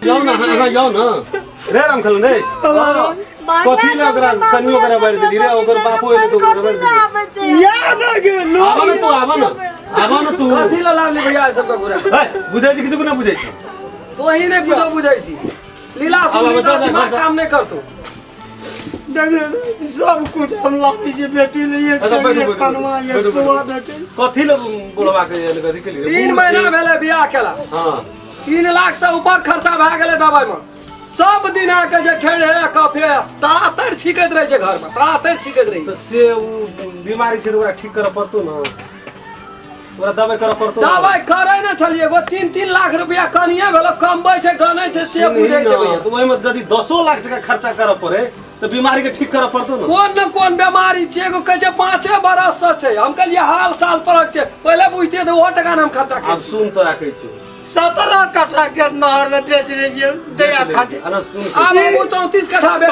जाओ ना हां जाओ ना रे राम खल ने कथि ले ओकरा कनियो करे बार दे रे ओकर बापो एले तो बार दे या ना गे आवा ना तू कथि ला लाभ ले भैया सबका पूरा बुझाई छी किछु को ना बुझाई छी तो ही ने कुछ बुझाई छी लीला दिमाग काम नहीं कर तो देख सब कुछ हम लाभी जे बेटी लिए कनवा ये सुवा बेटी कथि ले बुढ़वा के कथि के लिए 3 महीना भेले बियाह केला हां 3 लाख से ऊपर खर्चा भ गेले दवाई में सब दिन आके जे ठेड़े काफे तातर छिकत रहे छे घर में तातर छिकत रही तो से बीमारी छे ओकरा ठीक करे पड़तो ना ओकरा दवाई करे पड़तो दवाई करे न छलिए गो 3-3 लाख रुपया कनिया भेलो कमबै छे गनै छे से बुझै छे भैया तो ओइ में यदि 10 लाख टका खर्चा करे पड़े तो बीमारी के ठीक करे पड़तो ना कौन बीमारी छे एगो कहे छे 5 बरस से छे हम कहलिए हाल साल परक छे पहले बुझते तो ओ टका हम खर्चा कर अब सुन तोरा कहै छी 17 कट्ठा के नहर में बेच दीजिए दया खातिर अरे सुन अब वो 34 कट्ठा बेच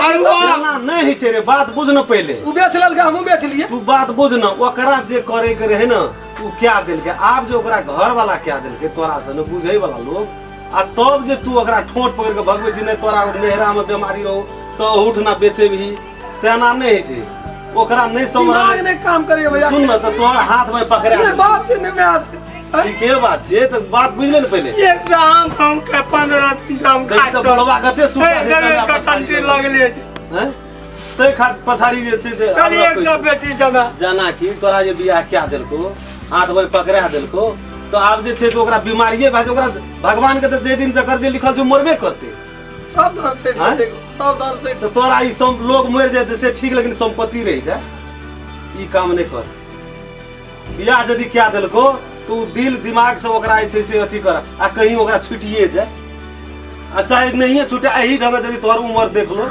ना नहीं है छे रे बात बुझ न पहले उ बेच लेलके हमहु बेच लिए तू बात बुझ न ओकरा जे करे के रहे न तू क्या देलके आप जो ओकरा घर वाला क्या देलके तोरा से न बुझै वाला लोग आ तब जे तू ओकरा ठोट पकड़ के भगवे छी नहीं तोरा नेहरा में बीमारी रहो तो उठ ना बेचे भी सेना नहीं है छे ओकरा नहीं समझ नहीं काम करे भैया सुन न तो तोरा हाथ में पकड़ा बाप से ने मैच ठीक है बात छे तो बात बुझ ले न पहले एक काम हम के 15 दिन हम देख तो बड़वा गते सुता से कंट्री लगले छे हैं ते खात पछाड़ी जे छे से कनी एकटा बेटी जाना कि तोरा जे बियाह क्या देलको हाथ में पकड़ा देलको तो आप जे छे तो ओकरा बीमारीए भाई ओकरा भगवान के तो जे दिन जकर जे लिखल छ मरबे करते सब दर से देखो सब दर से तो तोरा ई सब लोग मर जाए से ठीक लेकिन संपत्ति रह जाए ई काम नहीं कर बियाह यदि क्या देलको तू दिल दिमाग से ओकरा ऐसे से अथी कर आ कहीं ओकरा छुटिए जाए आ चाहे नहीं छुटे एही ढंग यदि तोर उम्र देख लो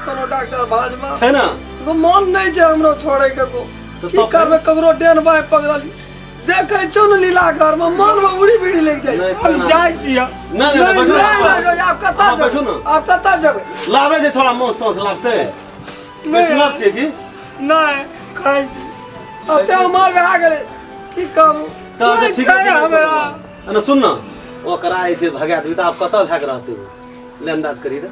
कोनो डॉक्टर भाजमा है ना को मन नहीं जे हमरो छोड़े के को की करबे ककरो डेन बाय पकड़ली देखे चुन लीला घर में मन में उड़ी बीड़ी लग जाए हम जाय छिया नहीं बैठो आप कता बैठो ना आप कता जेबे लावे जे थोड़ा मोस तोस लागते बैठलाप छे की नहीं खाई अब ते उमर में आ गेले की कहू तो ठीक है हमरा ना सुन ना ओकरा ऐसे भगा दे तो आप कत भाग रहते हो लेंदाज करी दे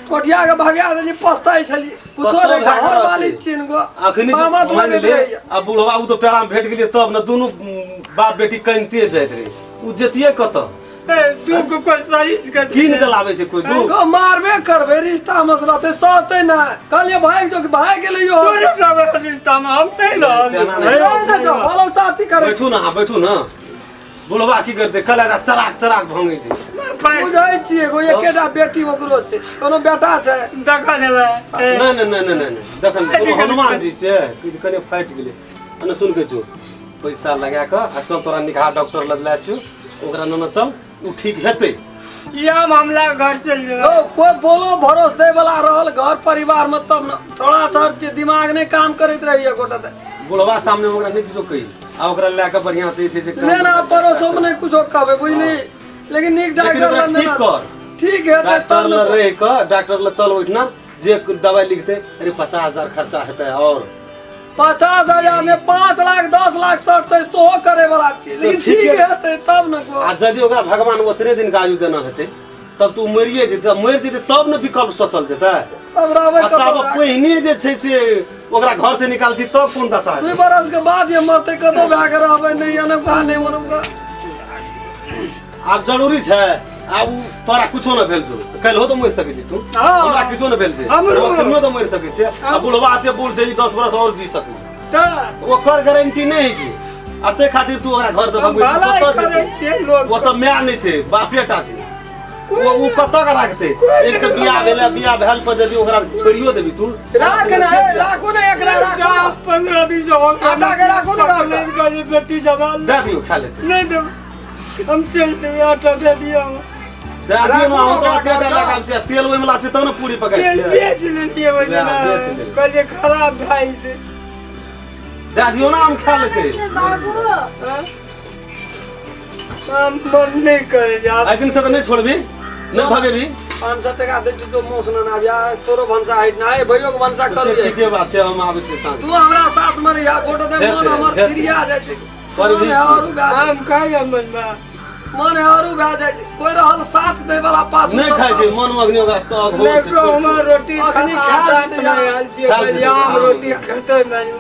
कोठिया के भगा दे पछताई छली कुछो रे घर वाली चिन गो अखनी मामत लगे रे अब बुढ़वा उ तो पेड़ा में भेट गेलिए तब न दोनों बाप बेटी कनते जाइत रे उ जतिए कत तू को कोई सही के की निकल आवे छै कोई दू गो मारबे करबे रिश्ता मसला ते सते ना कहलिए भाई जो भाई गेले यो रिश्ता में हम नहीं ना जो बोलो साथी करे बैठू ना बुढ़वा की करते कल चराक चराक भंगे छै बुझाई छी एगो एकेटा बेटी ओकरो छै कोनो बेटा छै देखा देबे नहीं देखन हनुमान जी छै कि कने फाइट गेले अने सुन के जो पैसा लगा के आ चल तोरा निकाह डॉक्टर लदला छु ओकरा न चल उ ठीक हेते या मामला घर चल जेबे ओ कोई बोलो भरोस दे वाला रहल घर परिवार में तब थोड़ा सा दिमाग नहीं काम करत रहिए गोटा त बुढ़वा सामने ओकरा नहीं किछो कही आ ओकरा लेके बढ़िया से छै लेना परोसो में नहीं कुछो कहबे बुझली लेकिन नीक डॉक्टर ठीक कर ठीक है डॉक्टर ल रह के डॉक्टर ल चल उठना जे दवाई लिखते अरे 50,000 खर्चा हेते और 50,000 ने 5 लाख 10 लाख सटते तो करे वाला छी लेकिन ठीक है तब न आ यदि ओकरा भगवान ओतरे दिन काजू देना हेते तब तू मरिए जेते मर जेते तब न विकल्प सोचल जेते तब रहबे तब पहिने जे छै से ओकरा घर से निकाल छी तब कोन दशा 2 बरस के बाद ये मरते कतो भाग रहबे नहीं अने का नहीं मनूंगा आब जरूरी छै आब तोरा कुछो न भेल छौ कल हो तो मर सकै छी तू हमरा किछो न भेल छै हमरो तो मर सकै छै आ बुढ़वा आते बुढ़ छै 10 बरस और जी सकै त ओकर गारंटी नहीं छै अते खातिर तू ओकरा घर से भगवे वो तो मैं नहीं छै बापेटा छै वो कत का राखते एक तो बियाह भेला बियाह भेल पर यदि ओकरा छोड़ियो देबी तू राख ना राखो ना एकरा राख 15 दिन से हो आटा के राखो ना कॉलेज बेटी जवान दे दियो खा लेते नहीं दे हम चल देबे आटा दे दियो दे दियो ना हम तो आटा डाला काम छै तेल ओइ में लाते तब न पूरी पकाई तेल बेच लेलिए वजना कहले खराब भाई दे दियो ना हम खा लेते बाबू हम मन नहीं करे जा आज दिन से तो नहीं छोड़बी नहीं भगेबी 500 टका दे तो मोसन ना बिया तोरो भंसा हाइट ना है भइयो के भंसा कर से ठीक है बात छै हम आबै छी साथ तू हमरा साथ में रहिया गोटो दे मन हमर छिरिया जाय छै पर भी और हम काहे मन बा मन आरू भए जाइ छै कोई रहल साथ दे वाला पाँच नहीं खाए छै मन मगनी ओकरा तो देखो हमर रोटी अखनी खा लेते आम रोटी खेते नहीं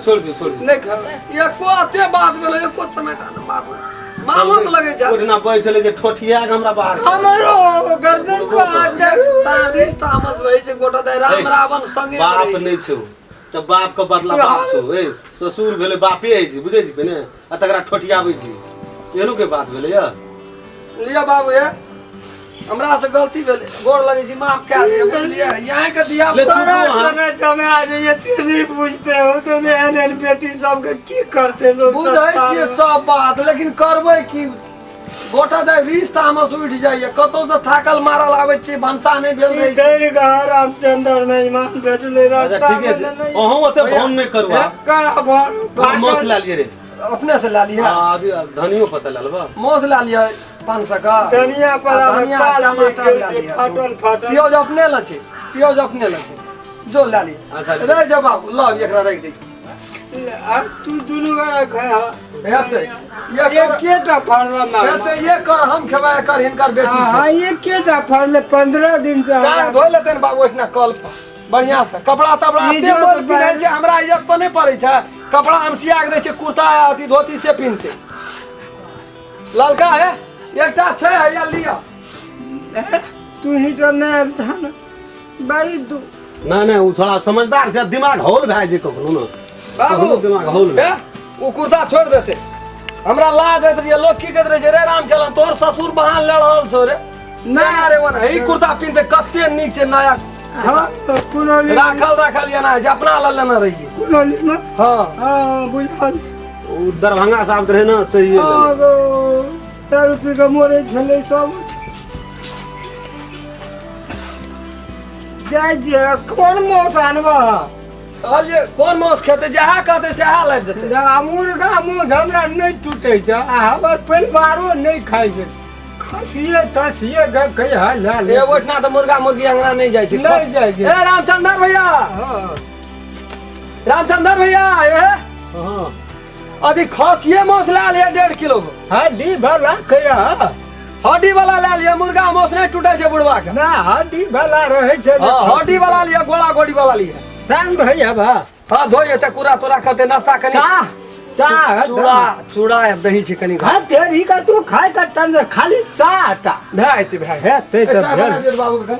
छोड़ दियो नहीं खावे एको अते बात भेलै एको चमेटा न बात मामा तो लगे छै ओठना पै छले जे ठोठिया के हमरा बाहर हमरो गर्दन को हाथ तारीस तामस भइ छै गोटा दे राम रावण संगे बाप नहीं छौ त बाप के बदला बाप छौ ए ससुर भेले बापे है छी बुझै छी ने आ तकरा ठोठियाबै छी एनो के बात भेले या लिया बाबू ये हमरा से गलती भेले गोर लगे छी माफ कए दिया बुझलिए यहां के दिया ले तू बड़ा वहाँ- समय समय आ जाइए नहीं पूछते हो तो एहन बेटी सबके की करते लोग बुझै छियै सब बात लेकिन करबै की गोटा दे 20 तामस उठ जाइए कतौ से थाकल मारल आबै छी भंसा नहीं भेल रही देर का रामचंद्र मेहमान बैठले अच्छा रास्ता ठीक है अहूँ ओते फोन नहीं करवा मोस ला लिए रे अपने से ला लिया हां आदि धनियो पता लालबा मोस ला लिया 500 का धनिया पर धनिया पाल टमाटर ला लिया फाटल फाटल प्याज अपने ल छै प्याज अपने ल छै जो ला ली अच्छा रे जा बाबू लो एकरा रख दे अब तू दुनु गरा खाया हेते ये केटा फड़ला मार हेते ये कर हम खेबा कर हिनकर बेटी हां ये केटा फड़ले 15 दिन से कान धोइ लेते न बाबू इतना कल पर बढ़िया से कपड़ा तपड़ा इज्जत एते बोल पर- पिन्है छै हमरा इज्जत पर नहीं पड़ै छै कपड़ा हम सिया के दै छै कुर्ता अथी धोती से पिनते ललका है एकटा छै या लिया तू ही तो नहीं था ना भाई तू नहीं वो थोड़ा समझदार छै दिमाग हौल भए जे कखनो न बाबू कखनो दिमाग हौल ए, वो कुर्ता छोड़ देते हमरा लाज होइत रहिए लोग की कहते रहे छै रे राम खेलन तोर ससुर बहान ले रहल छौ रे ना रे वन ई कुर्ता पिनते कते नीक छै नया हां कुनोली राखल या ना जे अपना ल लेना रहिए कुनोली में हां हां बुझल वो दरभंगा साहब रहे ना तो ये ले ले। हां 10 रुपए का मोरे झले सब जाय कौन मौस आनबा कहलिए कोन मांस खेते जहा कहते सेहा लाबि देते मुर्गा मुँह हमरा नहीं टूटे छै आ हमर परिवारो नहीं खाइ छै खसिए तसिए कहीं हाल हाल ए ओठना त मुर्गा मुर्गी अंगना नहीं जाय छै नहीं जाय छै ए रामचंद्र भैया हाँ रामचंद्र भैया ए हाँ अथी खसिए मांस ला लिया 1.5 किलो हड्डी भला कया हड्डी वाला ला लिया मुर्गा मांस नहीं टूटे छै बुढ़वा के ना हड्डी भला रहे छै हां हड्डी वाला लिया गोला गोड़ी वाला लिया टांग भैया बा हां धोइए त कुरा तोरा कहते नाश्ता कनी चाह चूड़ा या दही छै कनी हाँ तेरी का तू खाए का टन खाली चाह टा भाई ते भाई है ते चाय बना दियो बाबू के